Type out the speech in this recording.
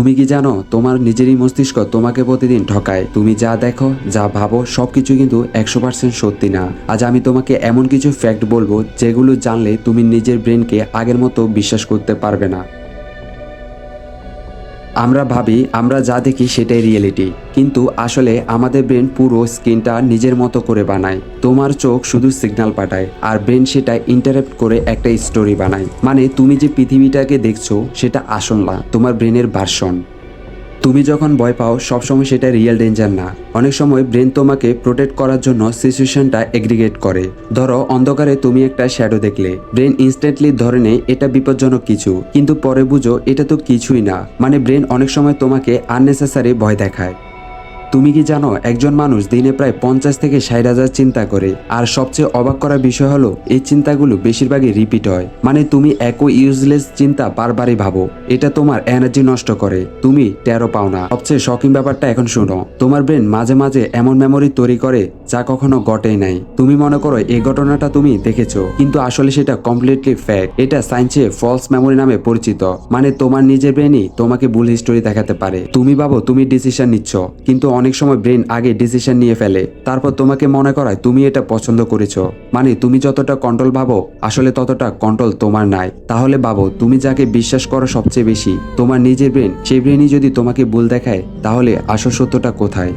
তুমি কি জানো তোমার নিজেরই মস্তিষ্ক তোমাকে প্রতিদিন ঠকায়। তুমি যা দেখো, যা ভাবো সবকিছু কিন্তু 100% সত্যি না। আজ আমি তোমাকে এমন কিছু ফ্যাক্ট বলবো যেগুলো জানলে তুমি নিজের ব্রেনকে আগের মতো বিশ্বাস করতে পারবে না। আমরা ভাবি আমরা যা দেখি সেটাই রিয়েলিটি, কিন্তু আসলে আমাদের ব্রেন পুরো স্ক্রিনটা নিজের মতো করে বানায়। তোমার চোখ শুধু সিগন্যাল পাঠায় আর ব্রেন সেটা ইন্টারপ্ট করে একটা স্টোরি বানায়। মানে তুমি যে পৃথিবীটাকে দেখছো সেটা আসল না, তোমার ব্রেনের ভার্সন। তুমি যখন ভয় পাও সবসময় সেটা রিয়েল ডেঞ্জার না। অনেক সময় ব্রেন তোমাকে প্রোটেক্ট করার জন্য সিচুয়েশনটা এগ্রিগেট করে। ধরো অন্ধকারে তুমি একটা শ্যাডো দেখলে, ব্রেন ইনস্ট্যান্টলি ধরে নেয় এটা বিপজ্জনক কিছু, কিন্তু পরে বুঝো এটা তো কিছুই না। মানে ব্রেন অনেক সময় তোমাকে আননেসেসারি ভয় দেখায়। তুমি কি জানো একজন মানুষ দিনে প্রায় 50 থেকে 60,000 চিন্তা করে, আর সবচেয়ে অবাক করার বিষয় হলো এই চিন্তাগুলো বেশিরভাগই রিপিট হয়। মানে তুমি একই ইউজলেস চিন্তা বারবারই ভাবো, এটা তোমার এনার্জি নষ্ট করে, তুমি টেরও পাও না। সবচেয়ে শকিং ব্যাপারটা এখন শুনো, তোমার ব্রেন মাঝে মাঝে এমন মেমোরি তৈরি করে যা কখনো ঘটেই নাই। তুমি মনে করো এই ঘটনাটা তুমি দেখেছো, কিন্তু আসলে সেটা কমপ্লিটলি ফ্যাক্ট। এটা সায়েন্সে ফলস মেমোরি নামে পরিচিত। মানে তোমার নিজের ব্রেনই তোমাকে ভুল হিস্টোরি দেখাতে পারে। তুমি ভাবো তুমি ডিসিশন নিচ্ছ, কিন্তু অনেক সময় ব্রেন আগে ডিসিশন নিয়ে ফেলে, তারপর তোমাকে মনে করায় তুমি এটা পছন্দ করেছো। মানে তুমি যতটা কন্ট্রোল ভাবো আসলে ততটা কন্ট্রোল তোমার নাই। তাহলে ভাবো তুমি যাকে বিশ্বাস করো সবচেয়ে বেশি, তোমার নিজের ব্রেন, সেই ব্রেনই যদি তোমাকে ভুল দেখায়, তাহলে আসল সত্যটা কোথায়?